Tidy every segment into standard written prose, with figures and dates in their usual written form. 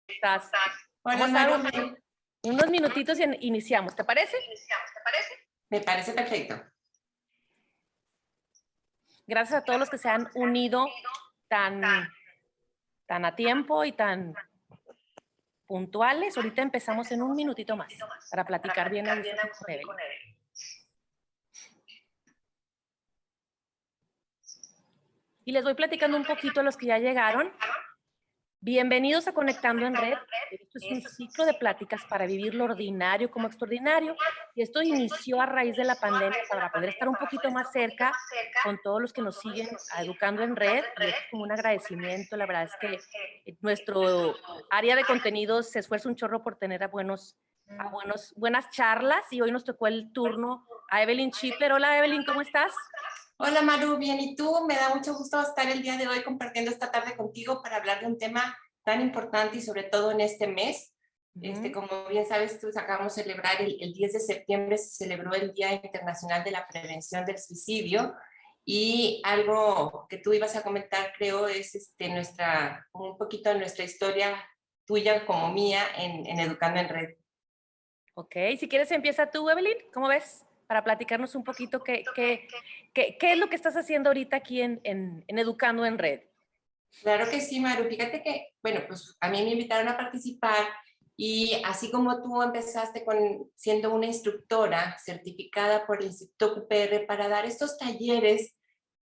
Estás. Hola, Vamos a dar Maru. unos minutitos y iniciamos, ¿te parece? Me parece perfecto. Gracias a todos los que se han unido tan a tiempo y tan puntuales. Ahorita empezamos en un minutito más para platicar bien a gusto con Evelyn. Y les voy platicando un poquito a los que ya llegaron. Bienvenidos a Conectando en Red. Esto es un ciclo de pláticas para vivir lo ordinario como extraordinario. Y esto inició a raíz de la pandemia para poder estar un poquito más cerca con todos los que nos siguen a Educando en Red. Y esto es como un agradecimiento. La verdad es que nuestro área de contenidos se esfuerza un chorro por tener buenas charlas. Y hoy nos tocó el turno a Evelyn Schipper. Hola, Evelyn, ¿cómo estás? Hola, Maru, bien, ¿y tú? Me da mucho gusto estar el día de hoy compartiendo esta tarde contigo para hablar de un tema tan importante y sobre todo en este mes. Como bien sabes, tú acabamos de celebrar el 10 de septiembre, se celebró el Día Internacional de la Prevención del Suicidio, y algo que tú ibas a comentar, creo, es un poquito de nuestra historia, tuya como mía, en Educando en Red. Ok, si quieres empieza tú, Evelyn, ¿cómo ves? Para platicarnos un poquito qué es lo que estás haciendo ahorita aquí en Educando en Red. Claro que sí, Maru. Fíjate que, bueno, pues a mí me invitaron a participar, y así como tú empezaste siendo una instructora certificada por el Instituto QPR para dar estos talleres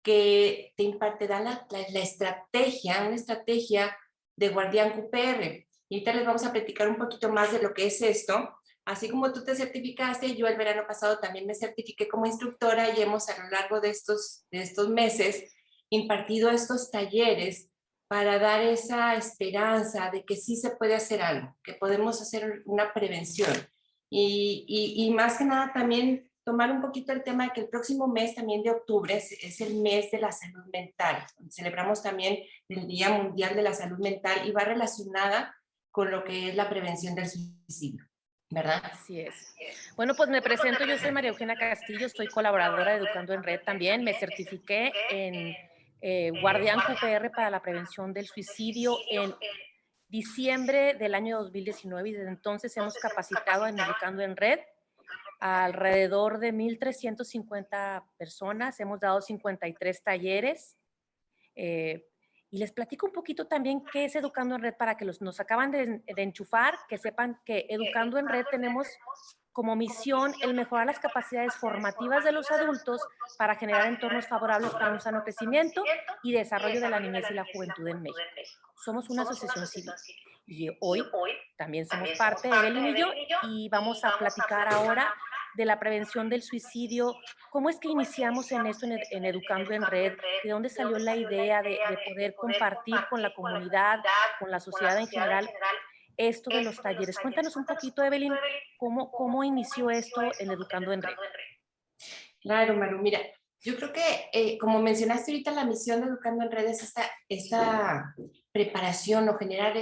que te dan la estrategia, una estrategia de guardián QPR. Y ahorita les vamos a platicar un poquito más de lo que es esto. Así como tú te certificaste, yo el verano pasado también me certifiqué como instructora, y hemos a lo largo de estos meses impartido estos talleres para dar esa esperanza de que sí se puede hacer algo, que podemos hacer una prevención. Y más que nada también tomar un poquito el tema de que el próximo mes también de octubre es el mes de la salud mental. Celebramos también el Día Mundial de la Salud Mental, y va relacionada con lo que es la prevención del suicidio, ¿verdad? Así es. Bueno, pues me presento, yo soy María Eugenia Castillo, soy colaboradora de Educando en Red también, me certifiqué en Guardián QPR para la prevención del suicidio en diciembre del año 2019, y desde entonces hemos capacitado en Educando en Red a alrededor de 1,350 personas, hemos dado 53 talleres. Y les platico un poquito también qué es Educando en Red para que nos acaban de enchufar, que sepan que Educando en Red tenemos como misión el mejorar las capacidades formativas de los adultos para generar entornos favorables para un sano crecimiento y desarrollo de la niñez y la juventud en México. Somos una asociación civil y hoy también somos parte, Evelyn y yo, y vamos a platicar ahora de la prevención del suicidio. ¿Cómo es que iniciamos en esto, en Educando en Red? ¿De dónde salió la idea de poder compartir con la comunidad, con la sociedad en general, esto de los talleres? Cuéntanos un poquito, Evelyn, cómo inició esto en Educando en Red. Claro, Maru, mira, yo creo que como mencionaste ahorita, la misión de Educando en Red es esta preparación o generar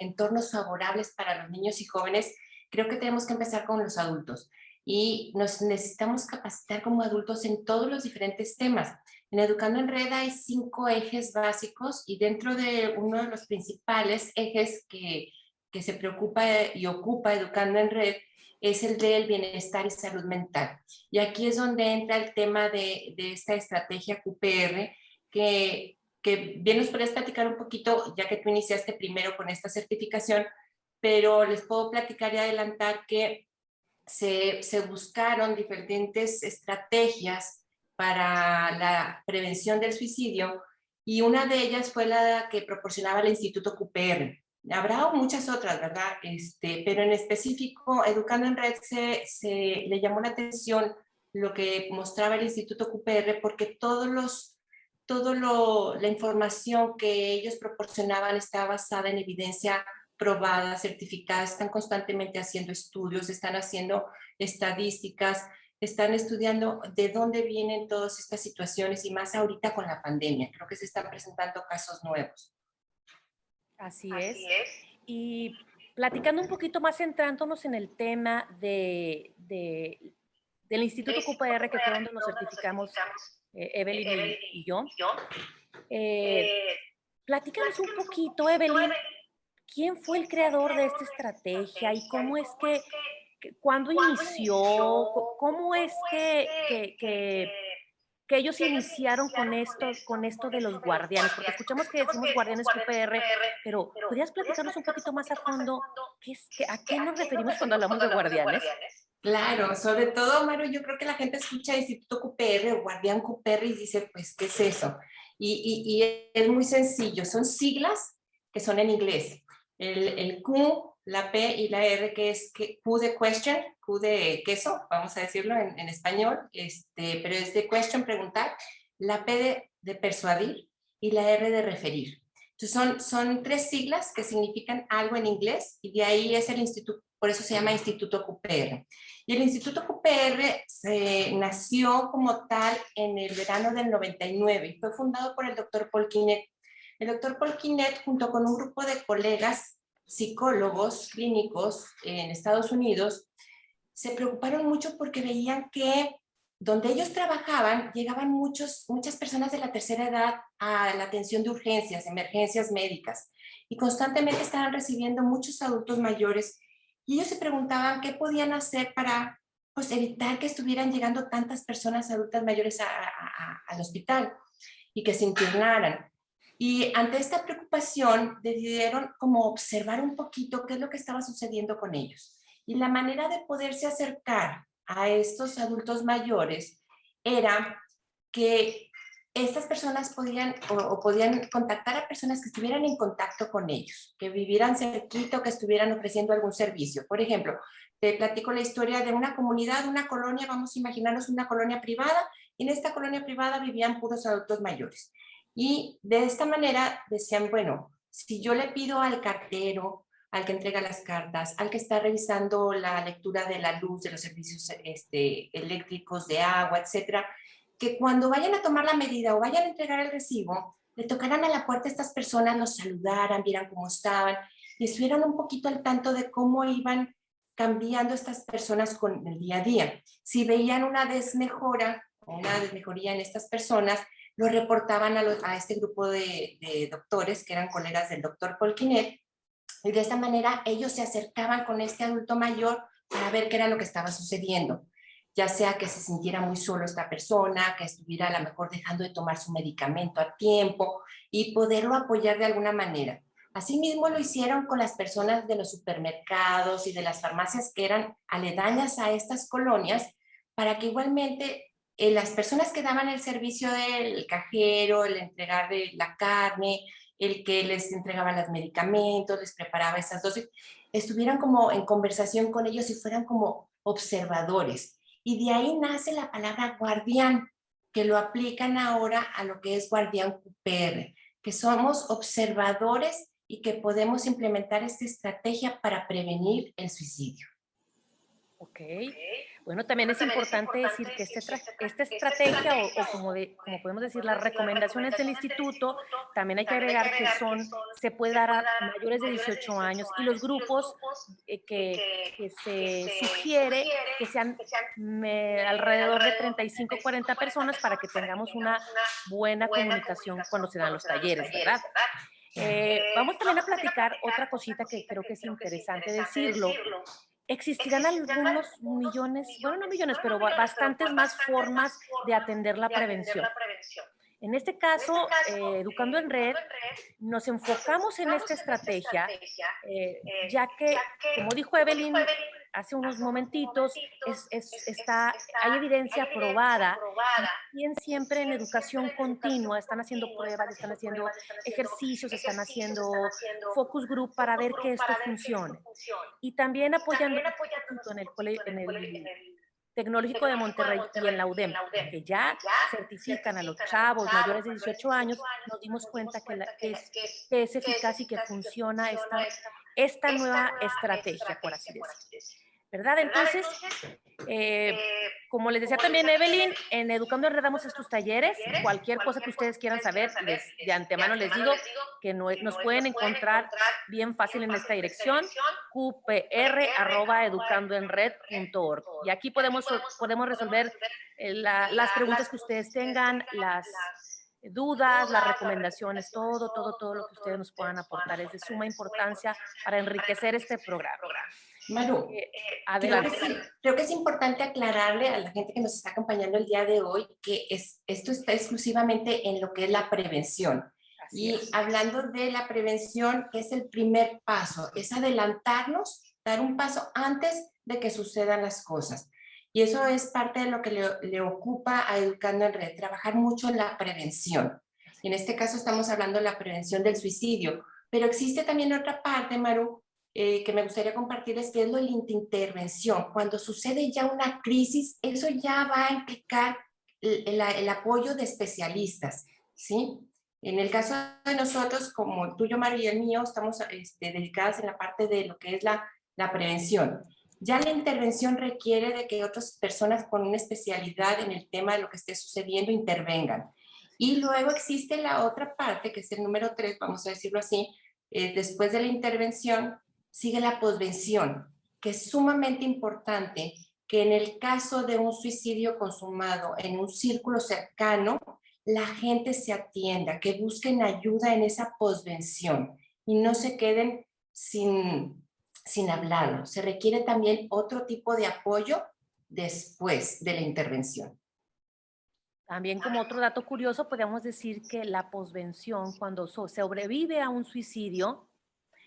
entornos favorables para los niños y jóvenes. Creo que tenemos que empezar con los adultos, y nos necesitamos capacitar como adultos en todos los diferentes temas. En Educando en Red hay 5 ejes básicos, y dentro de uno de los principales ejes que se preocupa y ocupa Educando en Red es el del bienestar y salud mental. Y aquí es donde entra el tema de esta estrategia QPR, que bien nos podrías platicar un poquito, ya que tú iniciaste primero con esta certificación, pero les puedo platicar y adelantar que se buscaron diferentes estrategias para la prevención del suicidio, y una de ellas fue la que proporcionaba el Instituto QPR. Habrá muchas otras, ¿verdad? Pero en específico, Educando en Red le llamó la atención lo que mostraba el Instituto QPR, porque la información que ellos proporcionaban estaba basada en evidencia probada, certificada. Están constantemente haciendo estudios, están haciendo estadísticas, están estudiando de dónde vienen todas estas situaciones, y más ahorita con la pandemia. Creo que se están presentando casos nuevos. Así es. Y platicando un poquito más, centrándonos en el tema del Instituto QPR, que fue donde nos certificamos Evelyn y yo. Platícanos un poquito, Evelyn, ¿quién fue el creador de esta estrategia y cómo es cuándo inició? ¿Cómo es que ellos iniciaron con esto de los guardianes? Porque escuchamos que decimos guardianes QPR, pero ¿podrías platicarnos un poquito más a fondo a qué nos referimos cuando hablamos de guardianes? Claro, sobre todo, Maru, yo creo que la gente escucha Instituto QPR o Guardián QPR y dice, pues, ¿qué es eso? Y es muy sencillo, son siglas que son en inglés. El Q, la P y la R, que es Q de question, Q de queso, vamos a decirlo en español, pero es de question, preguntar, la P de persuadir y la R de referir. Entonces son tres siglas que significan algo en inglés y de ahí es el instituto, por eso se llama Instituto QPR. Y el Instituto QPR nació como tal en el verano del 99 y fue fundado por el doctor Paul Quinet. El doctor Paul Quinet, junto con un grupo de colegas psicólogos clínicos en Estados Unidos, se preocuparon mucho porque veían que donde ellos trabajaban llegaban muchas personas de la tercera edad a la atención de urgencias, emergencias médicas, y constantemente estaban recibiendo muchos adultos mayores y ellos se preguntaban qué podían hacer para pues, evitar que estuvieran llegando tantas personas adultas mayores al hospital y que se internaran. Y ante esta preocupación decidieron como observar un poquito qué es lo que estaba sucediendo con ellos. Y la manera de poderse acercar a estos adultos mayores era que estas personas podían o podían contactar a personas que estuvieran en contacto con ellos, que vivieran cerquita o que estuvieran ofreciendo algún servicio. Por ejemplo, te platico la historia de una comunidad, una colonia, vamos a imaginarnos una colonia privada, y en esta colonia privada vivían puros adultos mayores. Y de esta manera decían, bueno, si yo le pido al cartero, al que entrega las cartas, al que está revisando la lectura de la luz, de los servicios eléctricos, de agua, etcétera, que cuando vayan a tomar la medida o vayan a entregar el recibo, le tocaran a la puerta a estas personas, los saludaran, vieran cómo estaban y estuvieran un poquito al tanto de cómo iban cambiando estas personas con el día a día. Si veían una desmejora o una desmejoría en estas personas, lo reportaban a este grupo de doctores que eran colegas del doctor Paul Quinet, y de esta manera ellos se acercaban con este adulto mayor para ver qué era lo que estaba sucediendo, ya sea que se sintiera muy solo esta persona, que estuviera a lo mejor dejando de tomar su medicamento a tiempo y poderlo apoyar de alguna manera. Asimismo lo hicieron con las personas de los supermercados y de las farmacias que eran aledañas a estas colonias, para que igualmente las personas que daban el servicio del cajero, el entregar de la carne, el que les entregaba los medicamentos, les preparaba esas dosis, estuvieran como en conversación con ellos y fueran como observadores. Y de ahí nace la palabra guardián, que lo aplican ahora a lo que es guardián QPR, que somos observadores y que podemos implementar esta estrategia para prevenir el suicidio. Ok. Bueno, también es importante decir que esta estrategia o como podemos decir, las recomendaciones del instituto, también hay que agregar que se puede dar a mayores de 18 años y los grupos que se sugiere que sean alrededor de 35 o 40 personas para que tengamos una buena comunicación cuando se dan los talleres, ¿verdad? Vamos también a platicar otra cosita que creo que es interesante decirlo. Existirán algunos millones, bueno, no millones, pero bastantes más formas de atender la prevención. En este caso, Educando en Red, nos enfocamos en esta estrategia, ya que, como dijo Evelyn hace unos momentitos, hay evidencia probada y siempre en educación continua están haciendo pruebas, están haciendo ejercicios, están haciendo focus group para ver que esto funcione. Y también apoyando en el Tecnológico de Monterrey y en la UDEM, que ya certifican a los chavos mayores de 18 años, nos dimos cuenta que es eficaz y que funciona esta nueva estrategia, por así decirlo. ¿Verdad? Entonces, como les decía también Evelyn, en Educando en Red damos estos talleres. Cualquier cosa que ustedes quieran saber, de antemano les digo que nos pueden encontrar bien fácil en esta dirección, qpr@educandoenred.org. Y aquí podemos resolver las preguntas que ustedes tengan, dudas, las recomendaciones, todo lo que ustedes nos puedan aportar es de suma importancia para enriquecer este programa. Maru, Adelante. creo que es importante aclararle a la gente que nos está acompañando el día de hoy que esto está exclusivamente en lo que es la prevención. Así es. Hablando de la prevención, es el primer paso, es adelantarnos, dar un paso antes de que sucedan las cosas. Y eso es parte de lo que le ocupa a Educando en Red, trabajar mucho en la prevención. Y en este caso estamos hablando de la prevención del suicidio, pero existe también otra parte, Maru, que me gustaría compartirles, que es lo de la intervención. Cuando sucede ya una crisis, eso ya va a implicar el apoyo de especialistas, ¿sí? En el caso de nosotros, como el tuyo, Mario, y el mío, estamos dedicadas en la parte de lo que es la prevención. Ya la intervención requiere de que otras personas con una especialidad en el tema de lo que esté sucediendo intervengan. Y luego existe la otra parte, que es el número 3, vamos a decirlo así, después de la intervención, sigue la posvención, que es sumamente importante que en el caso de un suicidio consumado en un círculo cercano, la gente se atienda, que busquen ayuda en esa posvención y no se queden sin hablarlo. Se requiere también otro tipo de apoyo después de la intervención. También como otro dato curioso, podríamos decir que la posvención, cuando sobrevive a un suicidio,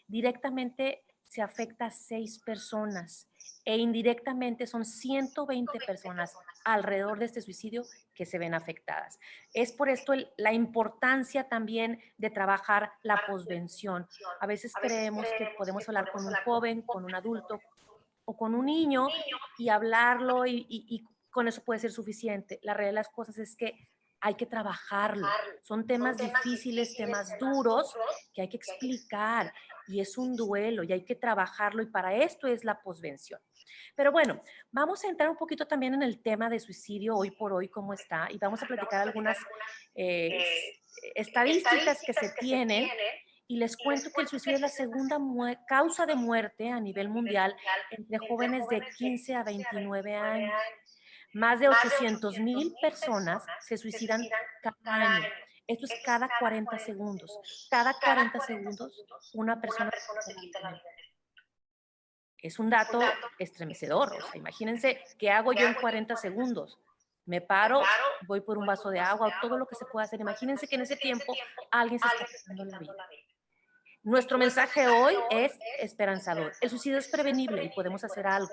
directamente se afecta a 6 personas e indirectamente son 120 personas alrededor de este suicidio que se ven afectadas. Es por esto la importancia también de trabajar la posvención. A veces creemos que podemos hablar con un joven, con un adulto o con un niño y hablarlo y con eso puede ser suficiente. La realidad de las cosas es que hay que trabajarlo. Son temas difíciles, temas duros que hay que explicar y es un duelo y hay que trabajarlo y para esto es la posvención. Pero bueno, vamos a entrar un poquito también en el tema de suicidio hoy por hoy, cómo está, y vamos a platicar algunas eh, estadísticas que se tienen y les cuento que el suicidio es la segunda causa de muerte a nivel mundial entre jóvenes de 15 a 29 años. Más de 800,000 personas se suicidan cada año. Esto es cada 40 segundos. Cada 40 segundos una persona se quita la vida. Es un dato estremecedor. O sea, imagínense qué hago yo en 40 segundos. Me paro, voy por un vaso de agua, todo lo que se pueda hacer. Imagínense que en ese tiempo alguien se está quitando la vida. Nuestro mensaje hoy es esperanzador. El suicidio es prevenible y podemos hacer algo.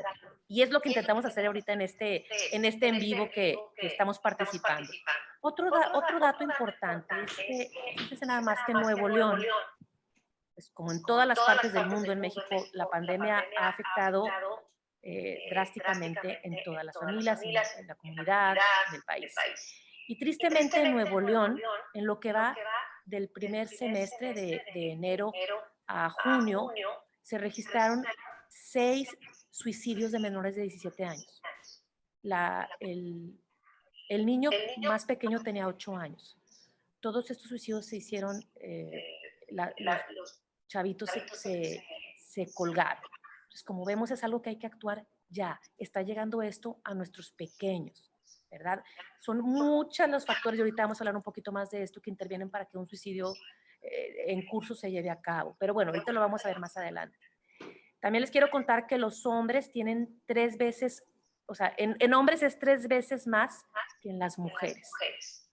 Y es lo que intentamos hacer ahorita en este en vivo que estamos participando. Otro dato importante es que, fíjense nada más que en Nuevo León, pues como en todas las partes del mundo, en México, la pandemia ha afectado drásticamente en todas las familias, en la comunidad, en el país. Y tristemente en Nuevo León, en lo que va del primer semestre de enero a junio, se registraron 6 suicidios de menores de 17 años. La, el niño más pequeño tenía 8 años. Todos estos suicidios se hicieron, los chavitos se colgaron. Entonces, como vemos, es algo que hay que actuar ya. Está llegando esto a nuestros pequeños, ¿verdad? Son muchos los factores, y ahorita vamos a hablar un poquito más de esto, que intervienen para que un suicidio en curso se lleve a cabo. Pero bueno, ahorita lo vamos a ver más adelante. También les quiero contar que los hombres tienen 3 veces, o sea, en hombres es 3 veces más que en las mujeres.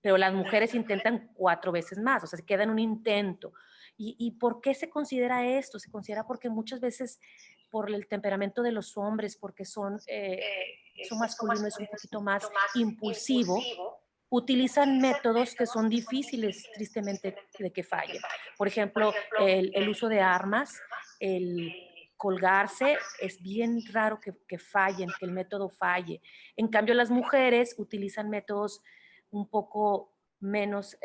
Pero las mujeres intentan 4 veces más, o sea, se queda en un intento. ¿Y por qué se considera esto? Se considera porque muchas veces por el temperamento de los hombres, porque su masculino es un poquito más impulsivo, utilizan métodos que son difíciles, tristemente, de que fallen. Por ejemplo, el uso de armas, el colgarse, es bien raro que fallen, que el método falle. En cambio, las mujeres utilizan métodos un poco menos,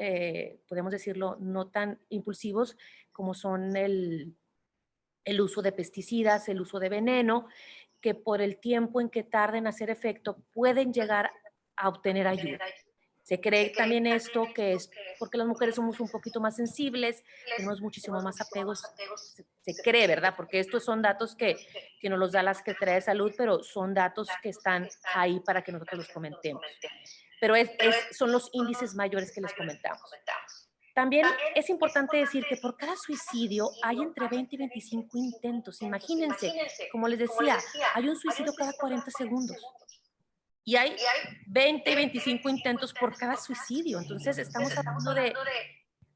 podemos decirlo, no tan impulsivos como son el uso de pesticidas, el uso de veneno, que por el tiempo en que tarden en hacer efecto pueden llegar a obtener ayuda. Se cree también esto que es porque las mujeres somos un poquito más sensibles, tenemos muchísimo más apegos, se cree, ¿verdad? Porque estos son datos que nos los da la Secretaría de Salud, pero son datos que están ahí para que nosotros los comentemos. pero son los índices mayores que les comentamos. También es importante decir que por cada suicidio hay entre 20 y 25 intentos. Imagínense, como les decía, hay un suicidio cada 40 segundos. Y hay 20 y 25 intentos por cada suicidio. Entonces estamos hablando de,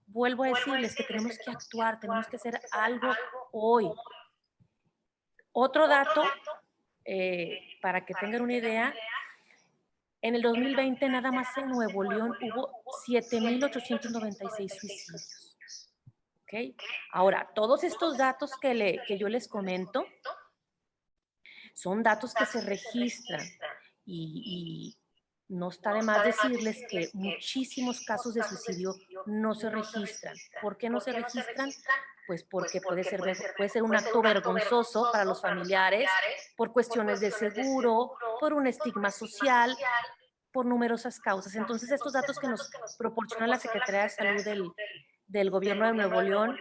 vuelvo a decirles que tenemos que actuar, tenemos que hacer algo hoy. Otro dato, para que tengan una idea, en el 2020 nada más en Nuevo León hubo 7,896 suicidios. ¿Okay? Ahora, todos estos datos que yo les comento son datos que se registran y no está de más decirles que muchísimos casos de suicidio no se registran. ¿Por qué no se registran? Pues porque puede ser un acto vergonzoso para los familiares por cuestiones de seguro, por un estigma social, por numerosas causas. Entonces, estos datos que nos proporciona la Secretaría de Salud del Gobierno de Nuevo León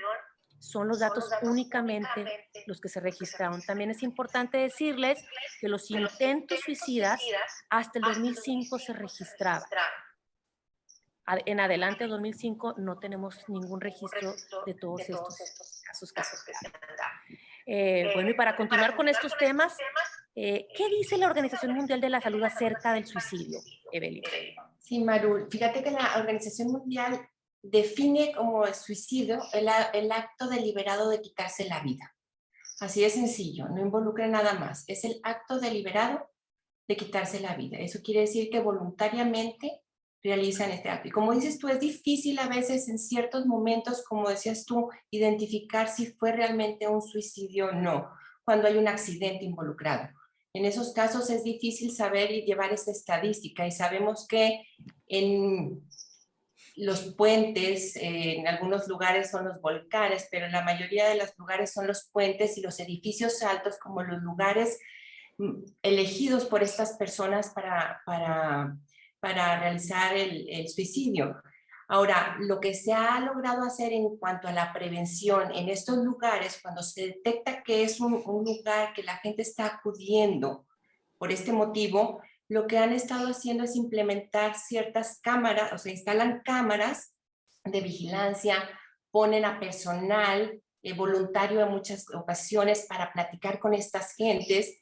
son los datos únicamente los que se registraron. También es importante decirles que los intentos suicidas hasta el 2005 se registraban. En adelante, en 2005, no tenemos ningún registro de todos estos casos que se dan. Bueno, y para continuar con estos temas, ¿qué dice la Organización Mundial de la Salud acerca del suicidio, Evelyn? Sí, Maru, fíjate que la Organización Mundial define como suicidio el acto deliberado de quitarse la vida. Así de sencillo, no involucra nada más. Es el acto deliberado de quitarse la vida. Eso quiere decir que voluntariamente realizan este acto. Y como dices tú, es difícil a veces en ciertos momentos, como decías tú, identificar si fue realmente un suicidio o no, cuando hay un accidente involucrado. En esos casos es difícil saber y llevar esta estadística, y sabemos que en los puentes, en algunos lugares son los volcanes, pero en la mayoría de los lugares son los puentes y los edificios altos como los lugares elegidos por estas personas para realizar el suicidio. Ahora, lo que se ha logrado hacer en cuanto a la prevención en estos lugares, cuando se detecta que es un lugar que la gente está acudiendo por este motivo, lo que han estado haciendo es implementar ciertas cámaras, o sea, instalan cámaras de vigilancia, ponen a personal voluntario en muchas ocasiones para platicar con estas gentes,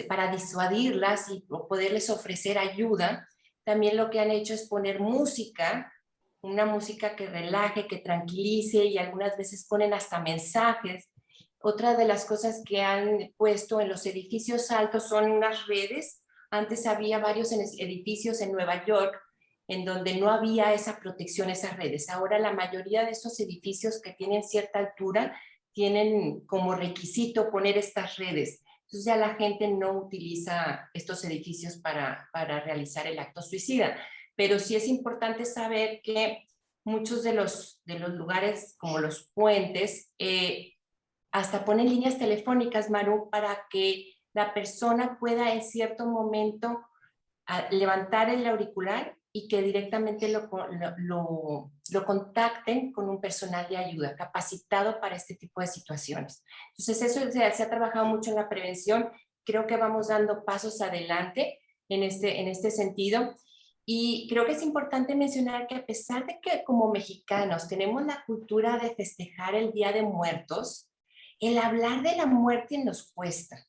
para disuadirlas y poderles ofrecer ayuda. También lo que han hecho es poner música, una música que relaje, que tranquilice, y algunas veces ponen hasta mensajes. Otra de las cosas que han puesto en los edificios altos son unas redes. Antes había varios edificios en Nueva York en donde no había esa protección, esas redes. Ahora la mayoría de estos edificios que tienen cierta altura tienen como requisito poner estas redes. Entonces ya la gente no utiliza estos edificios para realizar el acto suicida. Pero sí es importante saber que muchos de los lugares como los puentes hasta ponen líneas telefónicas, Maru, para que la persona pueda en cierto momento levantar el auricular y que directamente lo contacten con un personal de ayuda capacitado para este tipo de situaciones. Entonces eso se ha trabajado mucho en la prevención. Creo que vamos dando pasos adelante en este sentido. Y creo que es importante mencionar que a pesar de que como mexicanos tenemos la cultura de festejar el Día de Muertos, el hablar de la muerte nos cuesta.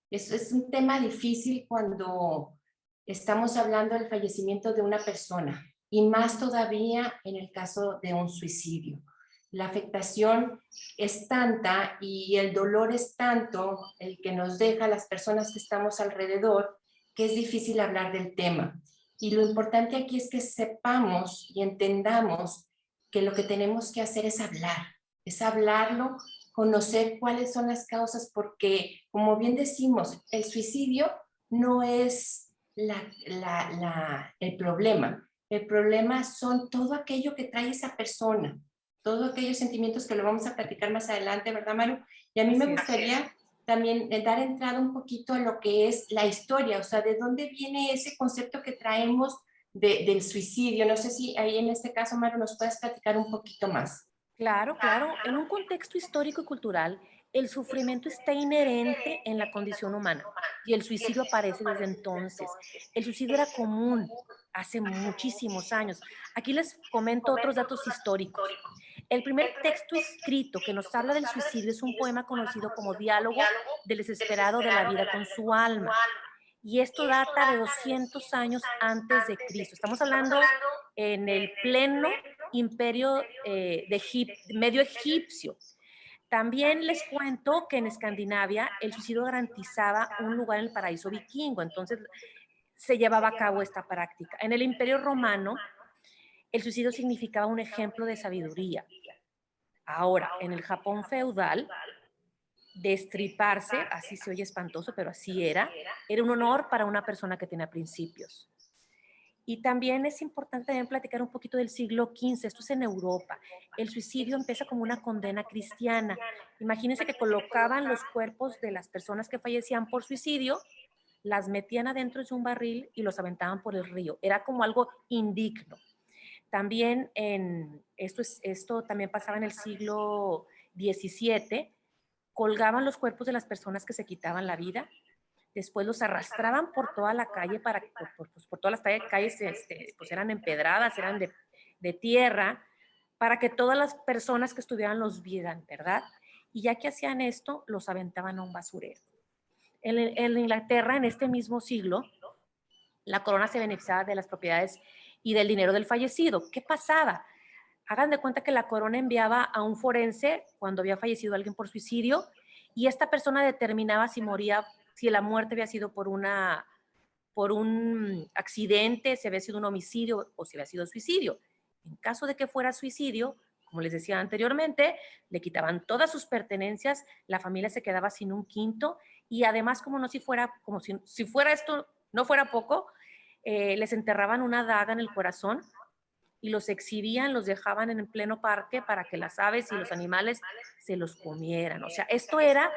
Eso es un tema difícil cuando estamos hablando del fallecimiento de una persona, y más todavía en el caso de un suicidio. La afectación es tanta y el dolor es tanto el que nos deja a las personas que estamos alrededor, que es difícil hablar del tema. Y lo importante aquí es que sepamos y entendamos que lo que tenemos que hacer es hablarlo, conocer cuáles son las causas, porque, como bien decimos, el suicidio no es el problema. El problema son todo aquello que trae esa persona, todos aquellos sentimientos que lo vamos a platicar más adelante, ¿verdad, Maru? Y a mí me gustaría también dar entrada un poquito a lo que es la historia, o sea, de dónde viene ese concepto que traemos del suicidio. No sé si ahí en este caso, Maru, nos puedes platicar un poquito más. Claro, claro. En un contexto histórico y cultural, el sufrimiento está inherente en la condición humana. y el suicidio aparece desde entonces. El suicidio era común hace muchísimos años. Aquí les comento otros datos históricos. El primer texto escrito que nos habla del suicidio es un poema conocido como Diálogo del desesperado de la vida con su alma. Y esto data de 200 años antes de Cristo. Estamos hablando en el pleno imperio medio egipcio. También les cuento que en Escandinavia el suicidio garantizaba un lugar en el paraíso vikingo, entonces se llevaba a cabo esta práctica. En el Imperio Romano, el suicidio significaba un ejemplo de sabiduría. Ahora, en el Japón feudal, destriparse, así se oye espantoso, pero así era un honor para una persona que tenía principios. Y también es importante también platicar un poquito del siglo XV, esto es en Europa. El suicidio empieza como una condena cristiana. Imagínense que colocaban los cuerpos de las personas que fallecían por suicidio, las metían adentro de un barril y los aventaban por el río. Era como algo indigno. También esto también pasaba en el siglo XVII, colgaban los cuerpos de las personas que se quitaban la vida, después los arrastraban por toda la calle, por todas las calles pues eran empedradas, eran de tierra, para que todas las personas que estuvieran los vieran, ¿verdad? Y ya que hacían esto, los aventaban a un basurero. En Inglaterra, en este mismo siglo, la corona se beneficiaba de las propiedades y del dinero del fallecido. ¿Qué pasaba? Hagan de cuenta que la corona enviaba a un forense cuando había fallecido alguien por suicidio y esta persona determinaba si moría, si la muerte había sido por un accidente, si había sido un homicidio o si había sido suicidio. En caso de que fuera suicidio, como les decía anteriormente, le quitaban todas sus pertenencias, la familia se quedaba sin un quinto y además como si fuera esto no fuera poco, les enterraban una daga en el corazón y los exhibían, los dejaban en el pleno parque para que las aves y los animales se los comieran. O sea, esto era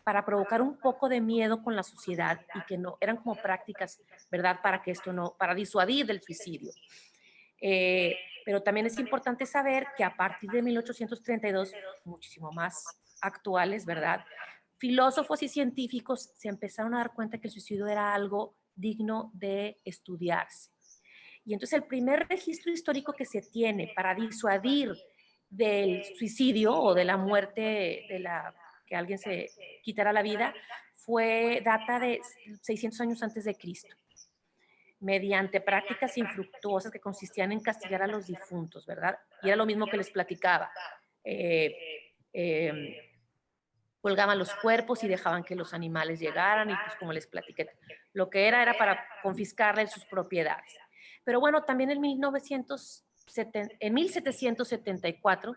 para provocar un poco de miedo con la sociedad y que no, eran como prácticas, ¿verdad? Para que esto no, para disuadir del suicidio. Pero también es importante saber que a partir de 1832, muchísimo más actuales, ¿verdad? Filósofos y científicos se empezaron a dar cuenta que el suicidio era algo digno de estudiarse. Y entonces el primer registro histórico que se tiene para disuadir del suicidio o de la muerte que alguien se quitara la vida data de 600 años antes de Cristo, mediante prácticas infructuosas que consistían en castigar a los difuntos, ¿verdad? Y era lo mismo que les platicaba. Colgaban los cuerpos y dejaban que los animales llegaran y pues como les platiqué, lo que era para confiscarles sus propiedades. Pero bueno, también en 1774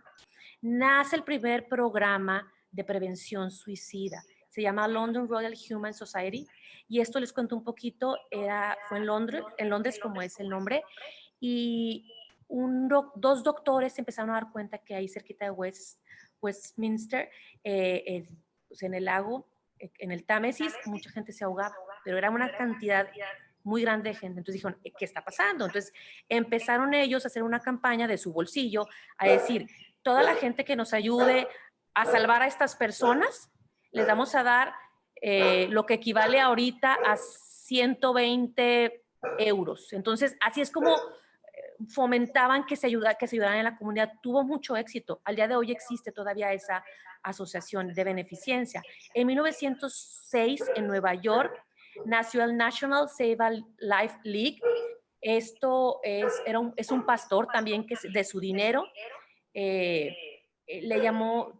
nace el primer programa de prevención suicida. Se llama London Royal Human Society y esto les cuento un poquito, fue en Londres como es el nombre, y dos doctores se empezaron a dar cuenta que ahí cerquita de Westminster, pues en el lago, en el Támesis, mucha gente se ahogaba, pero era una cantidad muy grande de gente. Entonces dijeron, ¿qué está pasando? Entonces empezaron ellos a hacer una campaña de su bolsillo, a decir, toda la gente que nos ayude a salvar a estas personas, les vamos a dar lo que equivale ahorita a 120 euros. Entonces, así es como fomentaban que se ayudaran en la comunidad. Tuvo mucho éxito. Al día de hoy existe todavía esa asociación de beneficencia. En 1906, en Nueva York, nació el National Save a Life League. Esto es un pastor también que de su dinero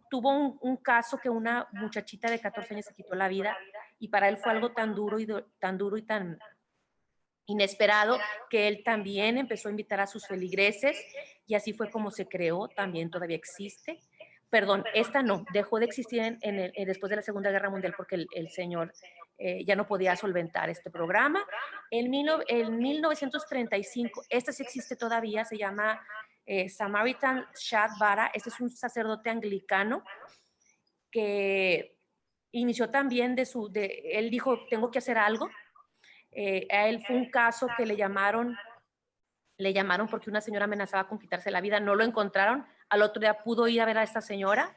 tuvo un caso que una muchachita de 14 años se quitó la vida y para él fue algo tan duro y tan inesperado que él también empezó a invitar a sus feligreses y así fue como se creó, también todavía existe. Perdón, esta no, dejó de existir después de la Segunda Guerra Mundial porque el señor ya no podía solventar este programa. En 1935, esta sí existe todavía, se llama Samaritan Shad Vara, este es un sacerdote anglicano que inició también él dijo, tengo que hacer algo. A él fue un caso que le llamaron porque una señora amenazaba con quitarse la vida, no lo encontraron, al otro día pudo ir a ver a esta señora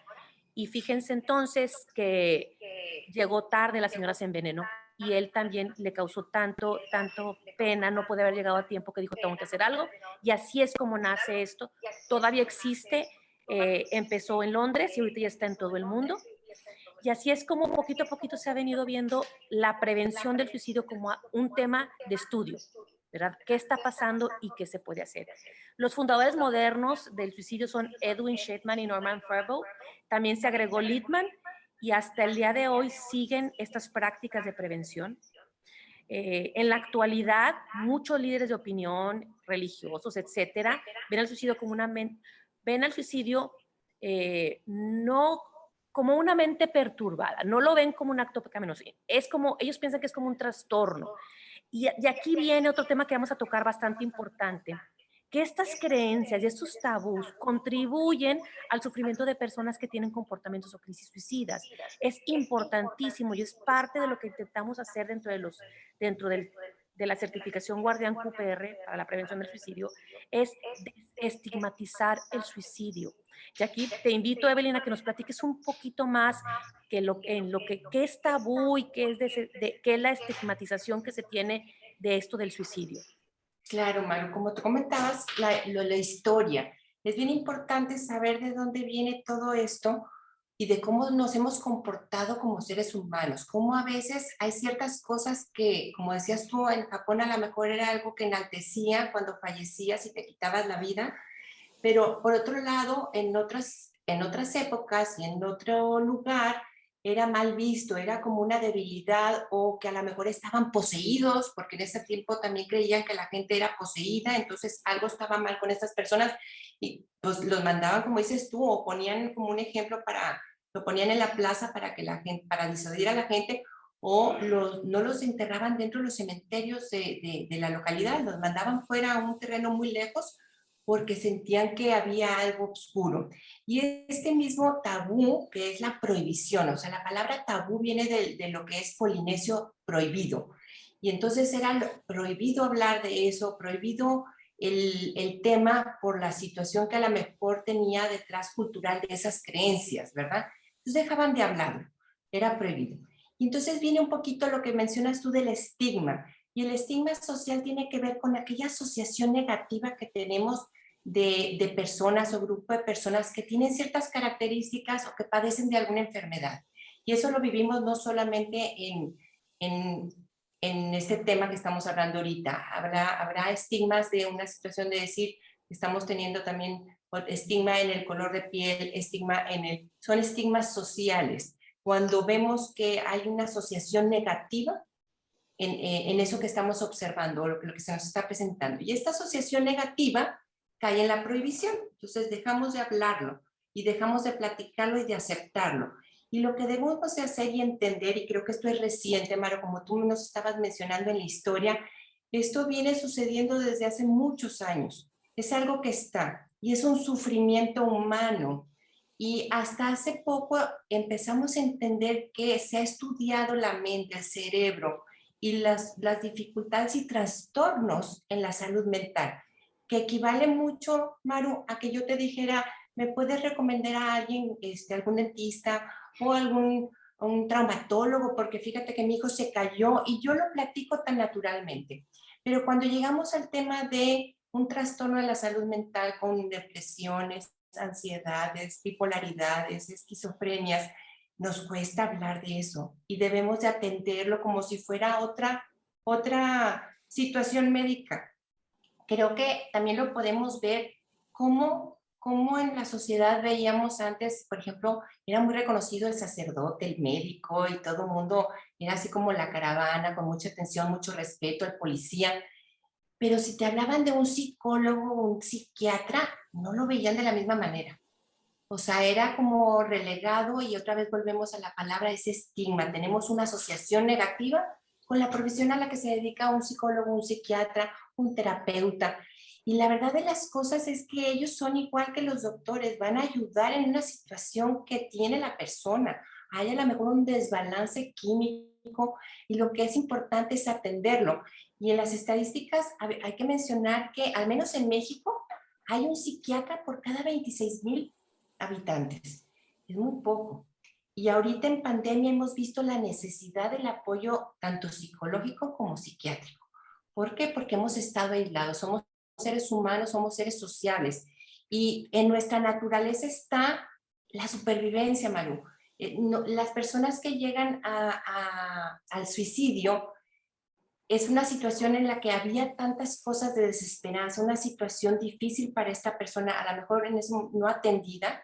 y fíjense entonces que llegó tarde, la señora se envenenó y él también le causó tanto pena no poder haber llegado a tiempo que dijo, tengo que hacer algo, y así es como nace esto. Todavía existe, empezó en Londres y ahorita ya está en todo el mundo. Y así es como poquito a poquito se ha venido viendo la prevención del suicidio como un tema de estudio, ¿verdad? ¿Qué está pasando y qué se puede hacer? Los fundadores modernos del suicidio son Edwin Shetman y Norman Farbo. También se agregó Littman y hasta el día de hoy siguen estas prácticas de prevención. En la actualidad, muchos líderes de opinión, religiosos, etcétera, ven al suicidio como ven al suicidio no como una mente perturbada, no lo ven como un acto pecaminoso, es como, ellos piensan que es como un trastorno. Y aquí viene otro tema que vamos a tocar bastante importante, que estas creencias y estos tabús contribuyen al sufrimiento de personas que tienen comportamientos o crisis suicidas. Es importantísimo y es parte de lo que intentamos hacer dentro de la certificación Guardián QPR para la prevención del suicidio, es estigmatizar el suicidio. Y aquí te invito, Evelyn, a que nos platiques un poquito más en lo que qué es tabú y qué es la estigmatización que se tiene de esto del suicidio. Claro, Maru, como tú comentabas, la historia. Es bien importante saber de dónde viene todo esto y de cómo nos hemos comportado como seres humanos. Cómo a veces hay ciertas cosas que, como decías tú, en Japón a lo mejor era algo que enaltecía cuando fallecías y te quitabas la vida, pero por otro lado, en otras épocas y en otro lugar, era mal visto, era como una debilidad o que a lo mejor estaban poseídos, porque en ese tiempo también creían que la gente era poseída, entonces algo estaba mal con estas personas y pues los mandaban, como dices tú, o ponían como un ejemplo lo ponían en la plaza para que la gente, para disuadir a la gente, o no los enterraban dentro de los cementerios de la localidad, los mandaban fuera a un terreno muy lejos porque sentían que había algo oscuro. Y este mismo tabú, que es la prohibición, o sea, la palabra tabú viene de lo que es polinesio prohibido. Y entonces era prohibido hablar de eso, prohibido el tema por la situación que a lo mejor tenía detrás cultural de esas creencias, ¿verdad? Entonces dejaban de hablarlo, era prohibido. Y entonces viene un poquito lo que mencionas tú del estigma. Y el estigma social tiene que ver con aquella asociación negativa que tenemos de personas o grupo de personas que tienen ciertas características o que padecen de alguna enfermedad. Y eso lo vivimos no solamente en, en este tema que estamos hablando ahorita. Habrá estigmas de una situación de decir, estamos teniendo también estigma en el color de piel, son estigmas sociales. Cuando vemos que hay una asociación negativa en eso que estamos observando, lo que se nos está presentando. Y esta asociación negativa cae en la prohibición. Entonces dejamos de hablarlo y dejamos de platicarlo y de aceptarlo. Y lo que debemos de hacer y entender, y creo que esto es reciente, Maro, como tú nos estabas mencionando en la historia, esto viene sucediendo desde hace muchos años. Es algo que está y es un sufrimiento humano. Y hasta hace poco empezamos a entender que se ha estudiado la mente, el cerebro, y las dificultades y trastornos en la salud mental, que equivale mucho, Maru, a que yo te dijera, ¿me puedes recomendar a alguien, algún dentista o un traumatólogo? Porque fíjate que mi hijo se cayó y yo lo platico tan naturalmente. Pero cuando llegamos al tema de un trastorno de la salud mental con depresiones, ansiedades, bipolaridades, esquizofrenias, nos cuesta hablar de eso y debemos de atenderlo como si fuera otra situación médica. Creo que también lo podemos ver como en la sociedad veíamos antes, por ejemplo, era muy reconocido el sacerdote, el médico y todo el mundo era así como la caravana, con mucha atención, mucho respeto, el policía, pero si te hablaban de un psicólogo, un psiquiatra, no lo veían de la misma manera. O sea, era como relegado y otra vez volvemos a la palabra, ese estigma. Tenemos una asociación negativa con la profesión a la que se dedica un psicólogo, un psiquiatra, un terapeuta. Y la verdad de las cosas es que ellos son igual que los doctores, van a ayudar en una situación que tiene la persona. Hay a lo mejor un desbalance químico y lo que es importante es atenderlo. Y en las estadísticas hay que mencionar que al menos en México hay un psiquiatra por cada 26,000 habitantes. Es muy poco. Y ahorita en pandemia hemos visto la necesidad del apoyo tanto psicológico como psiquiátrico. ¿Por qué? Porque hemos estado aislados, somos seres humanos, somos seres sociables y en nuestra naturaleza está la supervivencia, Maru. Las personas que llegan al suicidio es una situación en la que había tantas cosas de desesperanza, una situación difícil para esta persona, a lo mejor en eso no atendida,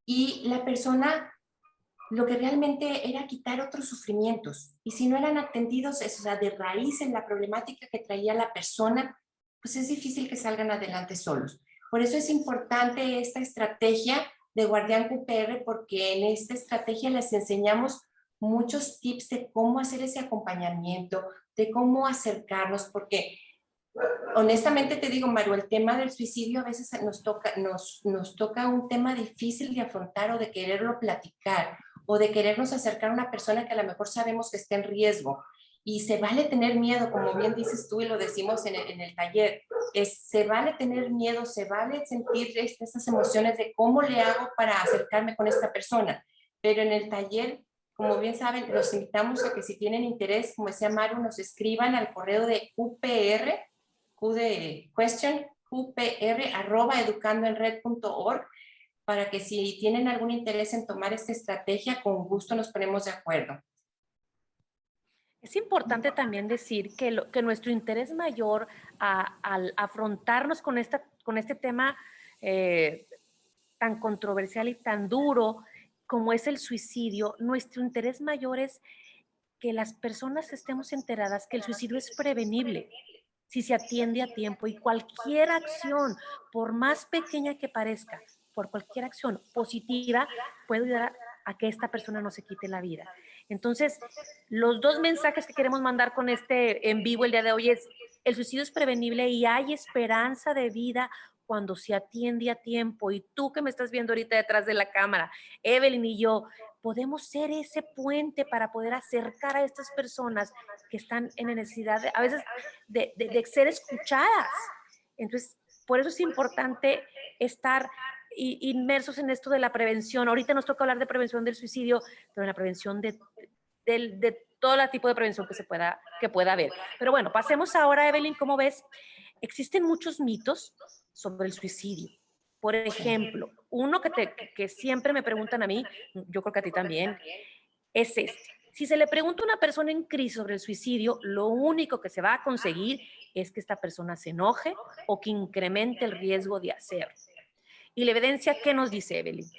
y la persona lo que realmente era quitar otros sufrimientos. Y si no eran atendidos, o sea, de raíz en la problemática que traía la persona, pues es difícil que salgan adelante solos. Por eso es importante esta estrategia de Guardián QPR, porque en esta estrategia les enseñamos muchos tips de cómo hacer ese acompañamiento, de cómo acercarnos, porque honestamente te digo, Maru, el tema del suicidio a veces nos toca un tema difícil de afrontar o de quererlo platicar o de querernos acercar a una persona que a lo mejor sabemos que está en riesgo. Y se vale tener miedo, como bien dices tú y lo decimos en el taller, se vale tener miedo, se vale sentir esas emociones de cómo le hago para acercarme con esta persona. Pero en el taller, como bien saben, los invitamos a que si tienen interés, como decía Maru, nos escriban al correo de UPR, Q de question, upr@educandoenred.org, para que si tienen algún interés en tomar esta estrategia, con gusto nos ponemos de acuerdo. Es importante también decir que nuestro interés mayor al afrontarnos con este tema tan controversial y tan duro como es el suicidio, nuestro interés mayor es que las personas estemos enteradas que el suicidio es prevenible si se atiende a tiempo, y cualquier acción, por más pequeña que parezca, por cualquier acción positiva, puede ayudar a que esta persona no se quite la vida. Entonces, los dos mensajes que queremos mandar con este en vivo el día de hoy es: el suicidio es prevenible y hay esperanza de vida cuando se atiende a tiempo. Y tú que me estás viendo ahorita detrás de la cámara, Evelyn y yo, podemos ser ese puente para poder acercar a estas personas que están en necesidad, a veces, de ser escuchadas. Entonces, por eso es importante estar inmersos en esto de la prevención. Ahorita nos toca hablar de prevención del suicidio, pero en la prevención de todo el tipo de prevención que pueda haber. Pero bueno, pasemos ahora, Evelyn, ¿cómo ves? Existen muchos mitos sobre el suicidio. Por ejemplo, uno que siempre me preguntan a mí, yo creo que a ti también, es este. Si se le pregunta a una persona en crisis sobre el suicidio, lo único que se va a conseguir es que esta persona se enoje o que incremente el riesgo de hacerlo. ¿Y la evidencia qué nos dice, Evelyn?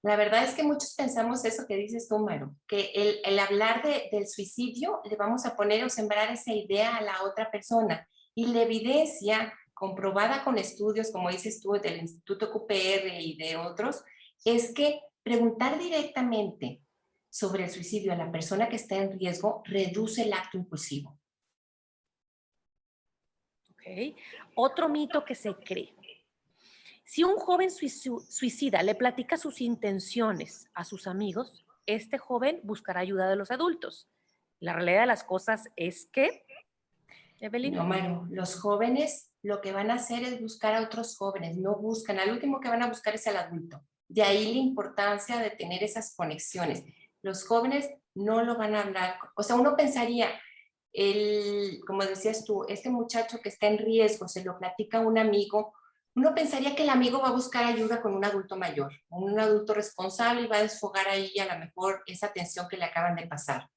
La verdad es que muchos pensamos eso que dices tú, Maru, que el hablar del suicidio le vamos a poner o sembrar esa idea a la otra persona. Y la evidencia comprobada con estudios, como dices tú, del Instituto QPR y de otros, es que preguntar directamente sobre el suicidio a la persona que está en riesgo reduce el acto impulsivo. ¿Okay? Otro mito que se cree. Si un joven suicida le platica sus intenciones a sus amigos, este joven buscará ayuda de los adultos. La realidad de las cosas es que, Evelyn. No, Maru, los jóvenes lo que van a hacer es buscar a otros jóvenes, no buscan, al último que van a buscar es al adulto. De ahí la importancia de tener esas conexiones. Los jóvenes no lo van a hablar, o sea, uno pensaría, como decías tú, este muchacho que está en riesgo, se lo platica a un amigo, uno pensaría que el amigo va a buscar ayuda con un adulto mayor, un adulto responsable y va a desfogar ahí a lo mejor esa tensión que le acaban de pasar.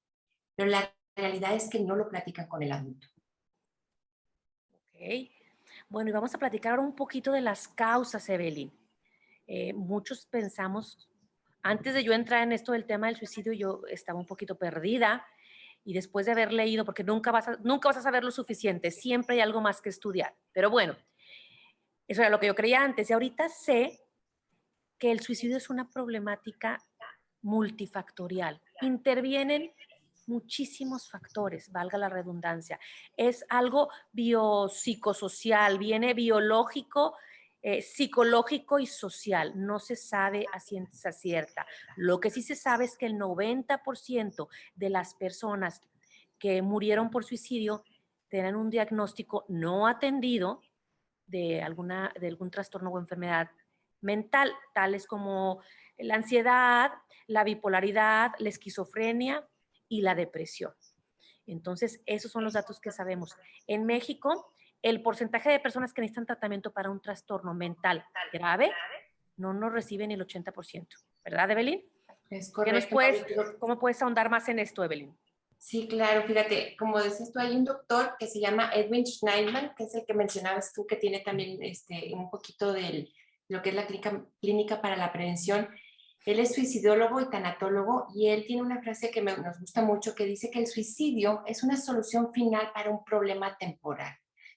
Pero la realidad es que no lo platican con el adulto. Ok. Bueno, y vamos a platicar ahora un poquito de las causas, Evelyn. Muchos pensamos, antes de yo entrar en esto del tema del suicidio, yo estaba un poquito perdida, y después de haber leído, porque nunca vas a saber lo suficiente, siempre hay algo más que estudiar. Pero bueno, eso era lo que yo creía antes, y ahorita sé que el suicidio es una problemática multifactorial. Intervienen muchísimos factores, valga la redundancia. Es algo biopsicosocial, viene biológico, psicológico y social. No se sabe a ciencia cierta. Lo que sí se sabe es que el 90% de las personas que murieron por suicidio tienen un diagnóstico no atendido de algún trastorno o enfermedad mental, tales como la ansiedad, la bipolaridad, la esquizofrenia y la depresión. Entonces, esos son los datos que sabemos. En México, el porcentaje de personas que necesitan tratamiento para un trastorno mental grave no nos recibe ni el 80%, ¿verdad, Evelyn? Es ¿Qué nos correcto, puedes, Mario. cómo puedes ahondar más en esto, Evelyn? Sí, claro, fíjate, como decías tú, hay un doctor que se llama Edwin Schneiderman, que es el que mencionabas tú, que tiene también un poquito de lo que es la clínica para la prevención. Él es suicidólogo y tanatólogo y él tiene una frase que nos gusta mucho que dice que el suicidio es una solución final para un problema temporal.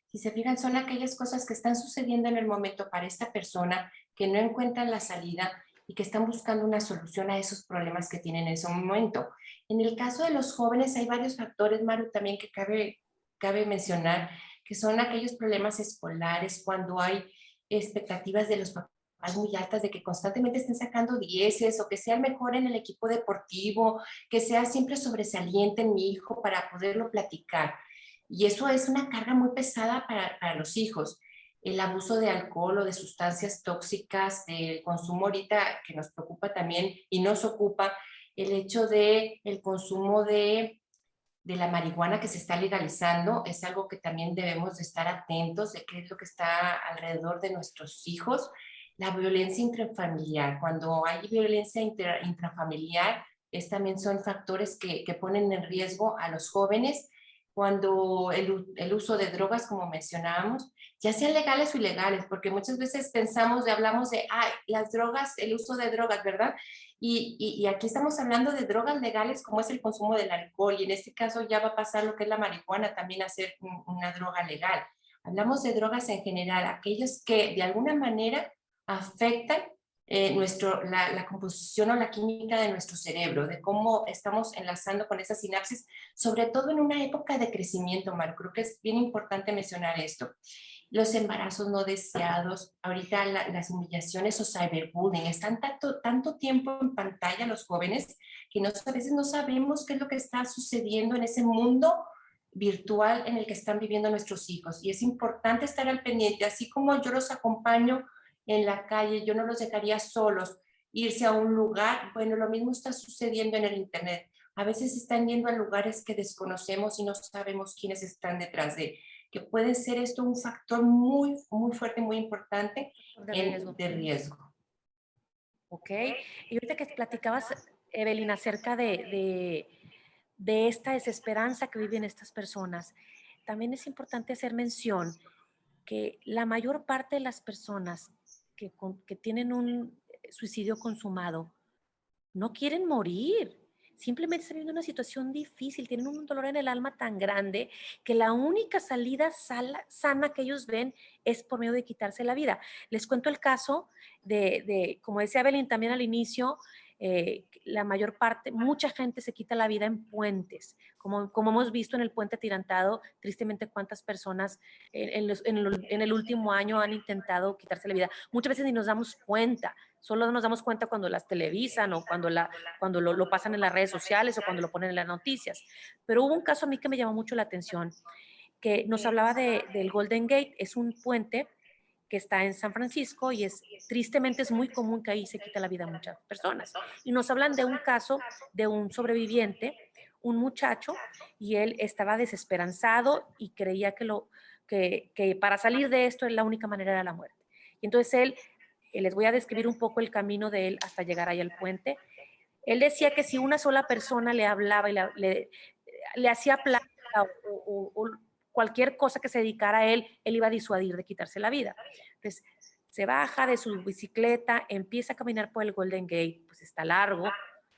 Si se fijan, son aquellas cosas que están sucediendo en el momento para esta persona que no encuentran la salida y que están buscando una solución a esos problemas que tienen en ese momento. En el caso de los jóvenes hay varios factores, Maru, también que cabe mencionar, que son aquellos problemas escolares, cuando hay expectativas de los papás muy altas de que constantemente estén sacando dieces o que sea el mejor en el equipo deportivo, que sea siempre sobresaliente en mi hijo para poderlo platicar. Y eso es una carga muy pesada para los hijos. El abuso de alcohol o de sustancias tóxicas, del consumo ahorita que nos preocupa también y nos ocupa, el hecho de el consumo de la marihuana que se está legalizando es algo que también debemos de estar atentos de qué es lo que está alrededor de nuestros hijos. La violencia intrafamiliar, cuando hay violencia intrafamiliar, también son factores que ponen en riesgo a los jóvenes. Cuando el uso de drogas, como mencionábamos, ya sean legales o ilegales, porque muchas veces hablamos de, las drogas, el uso de drogas, ¿verdad? Y aquí estamos hablando de drogas legales como es el consumo del alcohol y en este caso ya va a pasar lo que es la marihuana también a ser una droga legal. Hablamos de drogas en general, aquellas que de alguna manera afectan la composición o la química de nuestro cerebro, de cómo estamos enlazando con esas sinapsis, sobre todo en una época de crecimiento, Mar. Creo que es bien importante mencionar esto. Los embarazos no deseados, ahorita las humillaciones o cyberbullying, están tanto tiempo en pantalla los jóvenes que a veces no sabemos qué es lo que está sucediendo en ese mundo virtual en el que están viviendo nuestros hijos. Y es importante estar al pendiente, así como yo los acompaño en la calle, yo no los dejaría solos, irse a un lugar, bueno, lo mismo está sucediendo en el Internet. A veces están yendo a lugares que desconocemos y no sabemos quiénes están detrás que puede ser esto un factor muy, muy fuerte, muy importante De riesgo. de riesgo. Ok. Y ahorita que platicabas, Evelyn, acerca de esta desesperanza que viven estas personas, también es importante hacer mención que la mayor parte de las personas que tienen un suicidio consumado no quieren morir. Simplemente están viviendo una situación difícil, tienen un dolor en el alma tan grande que la única salida sana que ellos ven es por medio de quitarse la vida. Les cuento el caso como decía Evelyn también al inicio, la mayor parte, mucha gente se quita la vida en puentes, como hemos visto en el puente atirantado, tristemente cuántas personas en el último año han intentado quitarse la vida. Muchas veces ni nos damos cuenta, solo nos damos cuenta cuando las televisan o cuando lo pasan en las redes sociales o cuando lo ponen en las noticias. Pero hubo un caso a mí que me llamó mucho la atención, que nos hablaba del Golden Gate. Es un puente que está en San Francisco y tristemente es muy común que ahí se quita la vida a muchas personas. Y nos hablan de un caso de un sobreviviente, un muchacho, y él estaba desesperanzado y creía que para salir de esto la única manera era la muerte. Y entonces les voy a describir un poco el camino de él hasta llegar ahí al puente. Él decía que si una sola persona le hablaba y le hacía plática o cualquier cosa que se dedicara a él iba a disuadir de quitarse la vida. Entonces, se baja de su bicicleta, empieza a caminar por el Golden Gate, pues está largo,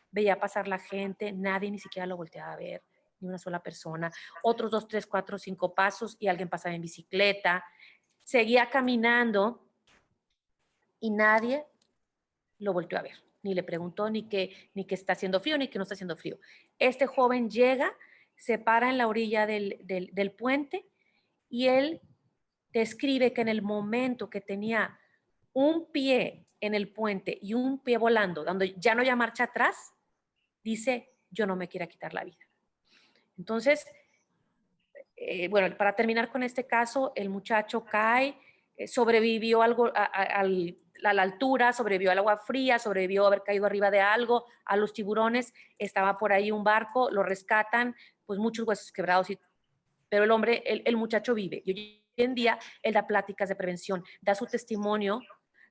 veía pasar la gente, nadie ni siquiera lo volteaba a ver, ni una sola persona. Otros 2, 3, 4, 5 pasos y alguien pasaba en bicicleta. Seguía caminando y nadie lo volteó a ver, ni le preguntó ni que está haciendo frío, ni que no está haciendo frío. Este joven llega, se para en la orilla del puente y él describe que en el momento que tenía un pie en el puente y un pie volando, donde ya no hay marcha atrás, dice, yo no me quiero quitar la vida. Entonces, bueno, para terminar con este caso, el muchacho cae, sobrevivió a la altura, sobrevivió al agua fría, sobrevivió a haber caído arriba de algo, a los tiburones, estaba por ahí un barco, lo rescatan, pues muchos huesos quebrados, pero el hombre, el muchacho vive. Y hoy en día él da pláticas de prevención, da su testimonio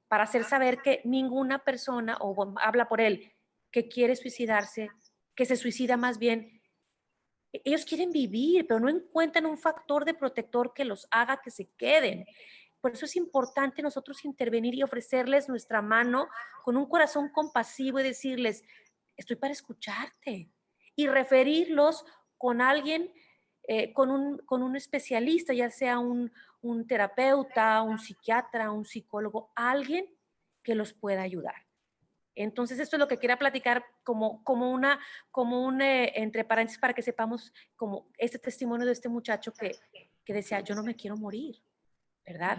para hacer saber que ninguna persona, o habla por él, que quiere suicidarse, que se suicida más bien, ellos quieren vivir, pero no encuentran un factor de protector que los haga que se queden. Por eso es importante nosotros intervenir y ofrecerles nuestra mano con un corazón compasivo y decirles, estoy para escucharte. Y referirlos con alguien, con un especialista, ya sea un terapeuta, un psiquiatra, un psicólogo, alguien que los pueda ayudar. Entonces, esto es lo que quería platicar como un, entre paréntesis, para que sepamos como este testimonio de este muchacho que decía, yo no me quiero morir, ¿verdad?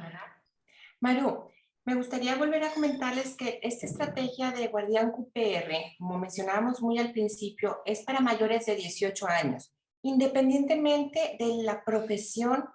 Maru, me gustaría volver a comentarles que esta estrategia de Guardián QPR, como mencionábamos muy al principio, es para mayores de 18 años, independientemente de la profesión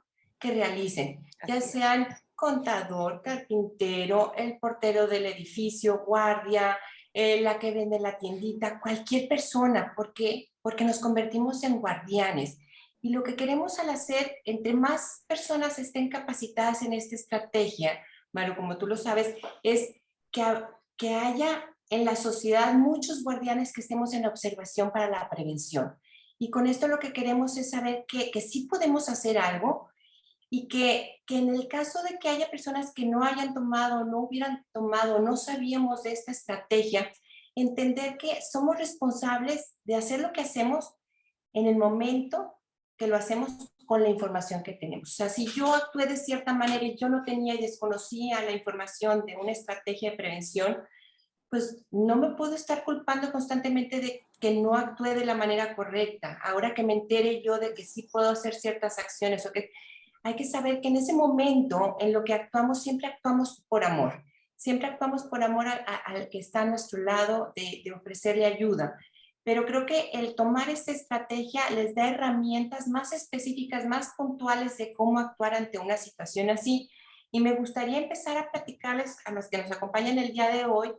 que realicen, ya sean contador, carpintero, el portero del edificio, guardia, la que vende la tiendita, cualquier persona. ¿Por qué? Porque nos convertimos en guardianes. Y lo que queremos al hacer, entre más personas estén capacitadas en esta estrategia, Maru, como tú lo sabes, es que haya en la sociedad muchos guardianes que estemos en observación para la prevención. Y con esto lo que queremos es saber que sí podemos hacer algo y que en el caso de que haya personas que no hayan tomado, no hubieran tomado, no sabíamos de esta estrategia, entender que somos responsables de hacer lo que hacemos en el momento que lo hacemos con la información que tenemos. O sea, si yo actué de cierta manera y yo no tenía y desconocía la información de una estrategia de prevención, pues no me puedo estar culpando constantemente de que no actué de la manera correcta. Ahora que me entere yo de que sí puedo hacer ciertas acciones, o que hay que saber que en ese momento en lo que actuamos, siempre actuamos por amor. Siempre actuamos por amor al que está a nuestro lado, de ofrecerle ayuda. Pero creo que el tomar esta estrategia les da herramientas más específicas, más puntuales de cómo actuar ante una situación así. Y me gustaría empezar a platicarles a los que nos acompañan el día de hoy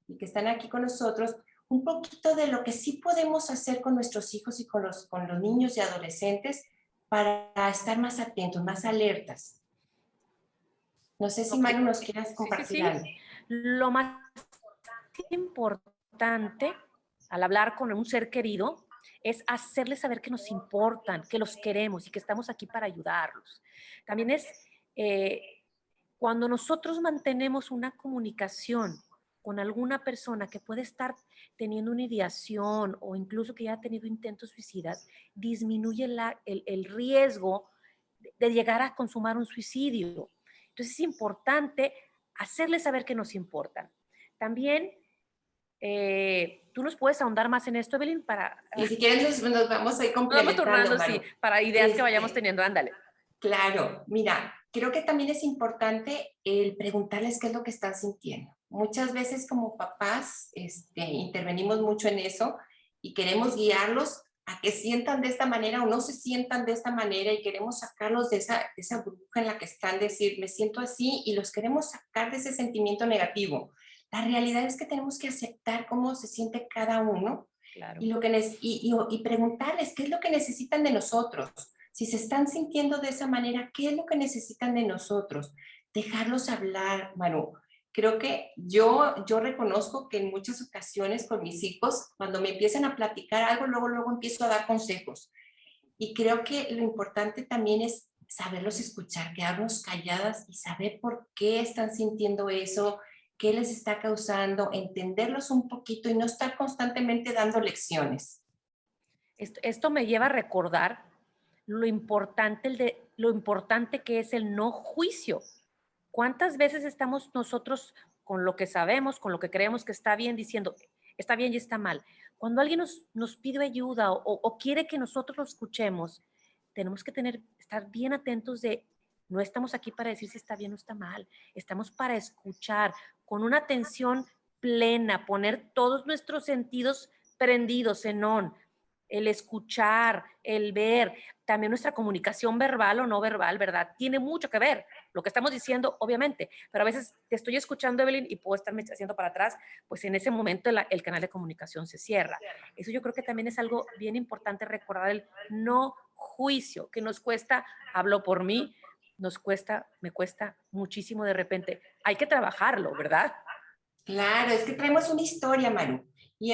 y que están aquí con nosotros, un poquito de lo que sí podemos hacer con nuestros hijos y con los niños y adolescentes para estar más atentos, más alertas. No sé si, Okay. Manu, nos quieras compartir algo. Lo más importante al hablar con un ser querido es hacerles saber que nos importan, que los queremos y que estamos aquí para ayudarlos. También es eh, cuando nosotros mantenemos una comunicación con alguna persona que puede estar teniendo una ideación o incluso que ya ha tenido intentos suicidas, disminuye el riesgo de llegar a consumar un suicidio. Entonces es importante hacerles saber que nos importan. También tú nos puedes ahondar más en esto, Evelyn, para... Y si quieres nos vamos a ir Vamos complementando, turnando, Manu. sí, para ideas que vayamos teniendo, ándale. Claro, mira, creo que también es importante el preguntarles qué es lo que están sintiendo. Muchas veces como papás intervenimos mucho en eso y queremos guiarlos a que sientan de esta manera o no se sientan de esta manera y queremos sacarlos de esa burbuja en la que están, decir, me siento así y los queremos sacar de ese sentimiento negativo. La realidad es que tenemos que aceptar cómo se siente cada uno. Claro. Y preguntarles qué es lo que necesitan de nosotros. Si se están sintiendo de esa manera, ¿qué es lo que necesitan de nosotros? Dejarlos hablar, Manu. Creo que yo reconozco que en muchas ocasiones con mis hijos, cuando me empiezan a platicar algo, luego empiezo a dar consejos. Y creo que lo importante también es saberlos escuchar, quedarnos calladas y saber por qué están sintiendo eso, qué les está causando, entenderlos un poquito y no estar constantemente dando lecciones. Esto me lleva a recordar lo importante que es el no juicio. ¿Cuántas veces estamos nosotros con lo que sabemos, con lo que creemos que está bien, diciendo, está bien y está mal? Cuando alguien nos pide ayuda o quiere que nosotros lo escuchemos, tenemos que estar bien atentos de, no estamos aquí para decir si está bien o está mal, estamos para escuchar con una atención plena, poner todos nuestros sentidos prendidos en on, el escuchar, el ver, también nuestra comunicación verbal o no verbal, ¿verdad? Tiene mucho que ver. Lo que estamos diciendo, obviamente, pero a veces te estoy escuchando, Evelyn, y puedo estarme haciendo para atrás, pues en ese momento el canal de comunicación se cierra. Eso yo creo que también es algo bien importante recordar, el no juicio, que nos cuesta, hablo por mí, nos cuesta, me cuesta muchísimo de repente. Hay que trabajarlo, ¿verdad? Claro, es que traemos una historia, Maru, y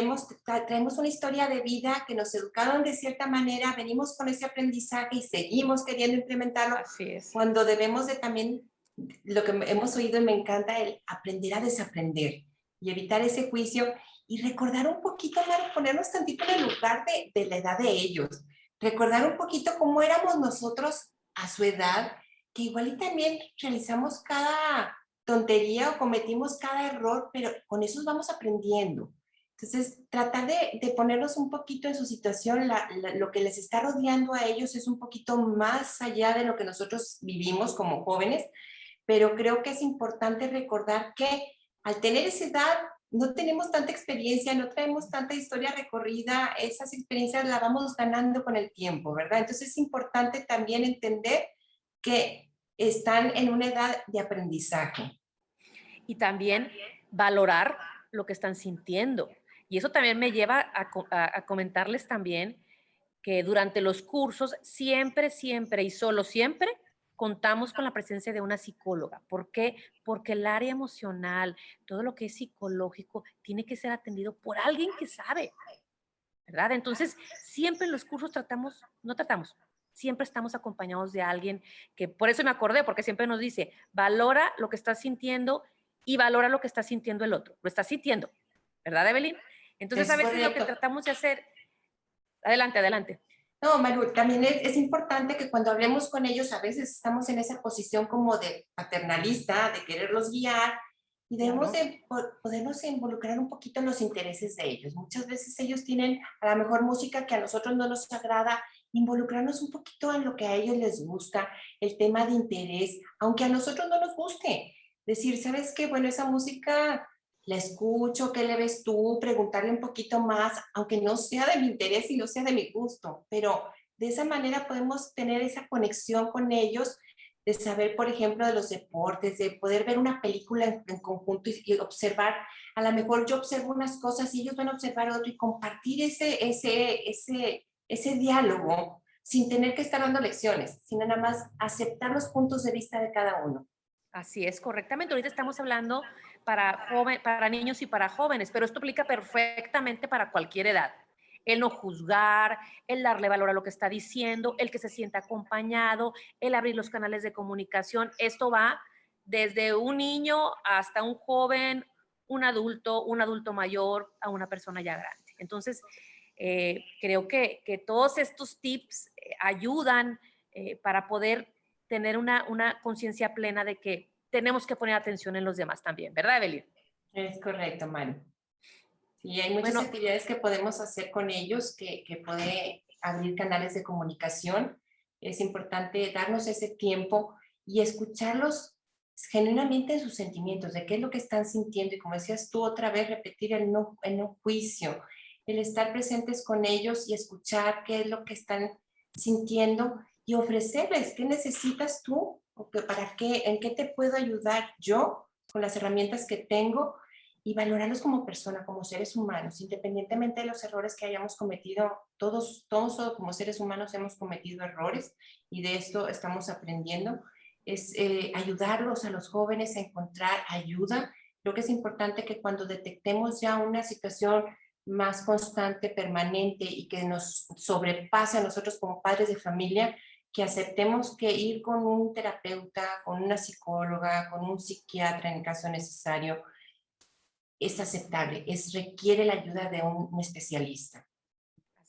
traemos una historia de vida que nos educaron de cierta manera, venimos con ese aprendizaje y seguimos queriendo implementarlo Así es. cuando debemos de también, lo que hemos oído y me encanta, el aprender a desaprender y evitar ese juicio y recordar un poquito, Maru, ponernos tantito en el lugar de la edad de ellos, recordar un poquito cómo éramos nosotros a su edad, que igual y también realizamos cada tontería o cometimos cada error, pero con eso vamos aprendiendo. Entonces, tratar de ponernos un poquito en su situación, lo que les está rodeando a ellos es un poquito más allá de lo que nosotros vivimos como jóvenes, pero creo que es importante recordar que al tener esa edad no tenemos tanta experiencia, no traemos tanta historia recorrida, esas experiencias las vamos ganando con el tiempo, ¿verdad? Entonces es importante también entender que están en una edad de aprendizaje. Y también valorar lo que están sintiendo. Y eso también me lleva a comentarles también que durante los cursos siempre, siempre y solo siempre contamos con la presencia de una psicóloga. ¿Por qué? Porque el área emocional, todo lo que es psicológico, tiene que ser atendido por alguien que sabe, ¿verdad? Entonces, siempre en los cursos tratamos, no tratamos, siempre estamos acompañados de alguien que, por eso me acordé, porque siempre nos dice, valora lo que estás sintiendo y valora lo que está sintiendo el otro. Lo estás sintiendo, ¿verdad, Evelyn? Entonces, a Es veces lo que correcto. tratamos de hacer, adelante, adelante. No, Maru, también es importante que cuando hablemos con ellos, a veces estamos en esa posición como de paternalista, de quererlos guiar, y debemos Claro. de podernos involucrar un poquito en los intereses de ellos. Muchas veces ellos tienen a lo mejor música que a nosotros no nos agrada, involucrarnos un poquito en lo que a ellos les gusta, el tema de interés, aunque a nosotros no nos guste. Decir, ¿sabes qué? Bueno, esa música la escucho, ¿qué le ves tú? Preguntarle un poquito más, aunque no sea de mi interés y no sea de mi gusto, pero de esa manera podemos tener esa conexión con ellos, de saber, por ejemplo, de los deportes, de poder ver una película en conjunto y observar, a lo mejor yo observo unas cosas y ellos van a observar otro y compartir ese diálogo sin tener que estar dando lecciones, sino nada más aceptar los puntos de vista de cada uno. Así es, correctamente. Ahorita estamos hablando para niños y para jóvenes, pero esto aplica perfectamente para cualquier edad. El no juzgar, el darle valor a lo que está diciendo, el que se sienta acompañado, el abrir los canales de comunicación. Esto va desde un niño hasta un joven, un adulto mayor, a una persona ya grande. Entonces, creo que todos estos tips ayudan para poder tener una conciencia plena de que tenemos que poner atención en los demás también, ¿verdad, Evelyn? Es correcto, Mari. Sí, hay muchas Bueno, actividades que podemos hacer con ellos que puede abrir canales de comunicación. Es importante darnos ese tiempo y escucharlos genuinamente en sus sentimientos, de qué es lo que están sintiendo. Y como decías tú, otra vez repetir el no juicio, el estar presentes con ellos y escuchar qué es lo que están sintiendo y ofrecerles qué necesitas tú, o que, para qué, en qué te puedo ayudar yo con las herramientas que tengo y valorarlos como persona, como seres humanos, independientemente de los errores que hayamos cometido. Todos como seres humanos hemos cometido errores y de esto estamos aprendiendo. Es ayudarlos a los jóvenes a encontrar ayuda. Creo que es importante que cuando detectemos ya una situación más constante, permanente y que nos sobrepase a nosotros como padres de familia, que aceptemos que ir con un terapeuta, con una psicóloga, con un psiquiatra en caso necesario, es aceptable, requiere la ayuda de un especialista.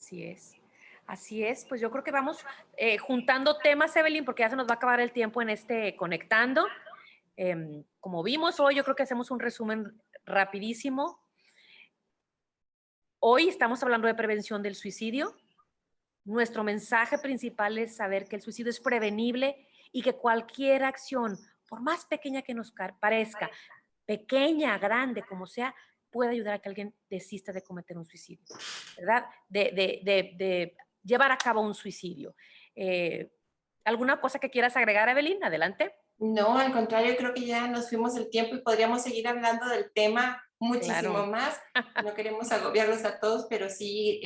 así es. Así es, pues yo creo que vamos juntando temas, Evelyn, porque ya se nos va a acabar el tiempo en este conectando. Como vimos hoy, yo creo que hacemos un resumen rapidísimo. Hoy estamos hablando de prevención del suicidio. Nuestro mensaje principal es saber que el suicidio es prevenible y que cualquier acción, por más pequeña que nos parezca, pequeña, grande, como sea, puede ayudar a que alguien desista de cometer un suicidio, ¿verdad? De llevar a cabo un suicidio. ¿Alguna cosa que quieras agregar, Evelyn? Adelante. No, al contrario, creo que ya nos fuimos el tiempo y podríamos seguir hablando del tema muchísimo Claro. más. No queremos agobiarlos a todos, pero sí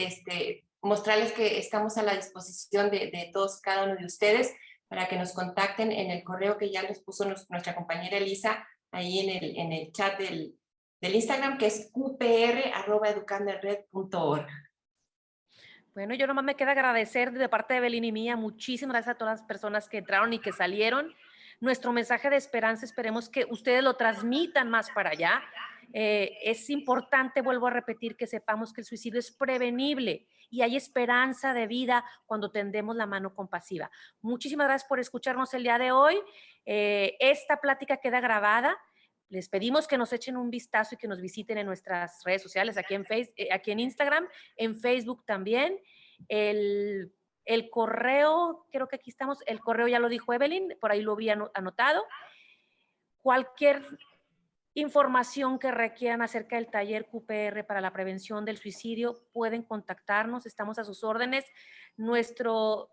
mostrarles que estamos a la disposición de todos, cada uno de ustedes, para que nos contacten en el correo que ya les puso nuestra compañera Elisa ahí en el chat del Instagram, que es qpr@educandoenred.org. Bueno, yo nomás me queda agradecer de parte de Evelyn y mía, muchísimas gracias a todas las personas que entraron y que salieron. Nuestro mensaje de esperanza, esperemos que ustedes lo transmitan más para allá. Es importante, vuelvo a repetir, que sepamos que el suicidio es prevenible y hay esperanza de vida cuando tendemos la mano compasiva. Muchísimas gracias por escucharnos el día de hoy. Esta plática queda grabada. Les pedimos que nos echen un vistazo y que nos visiten en nuestras redes sociales, aquí en Instagram, en Facebook también. El correo, creo que aquí estamos, el correo ya lo dijo Evelyn, por ahí lo había anotado. Cualquier información que requieran acerca del taller QPR para la prevención del suicidio, pueden contactarnos, estamos a sus órdenes. Nuestro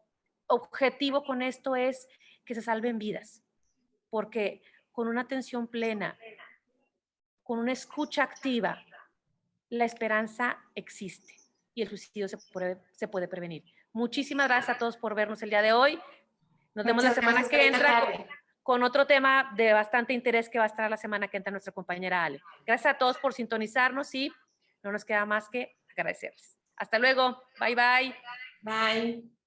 objetivo con esto es que se salven vidas, porque con una atención plena, con una escucha activa, la esperanza existe y el suicidio se puede prevenir. Muchísimas gracias a todos por vernos el día de hoy. Nos vemos la Muchas semana gracias, que bonita entra tarde. con otro tema de bastante interés que va a estar la semana que entra nuestra compañera Ale. Gracias a todos por sintonizarnos y no nos queda más que agradecerles. Hasta luego. Bye, bye. Bye.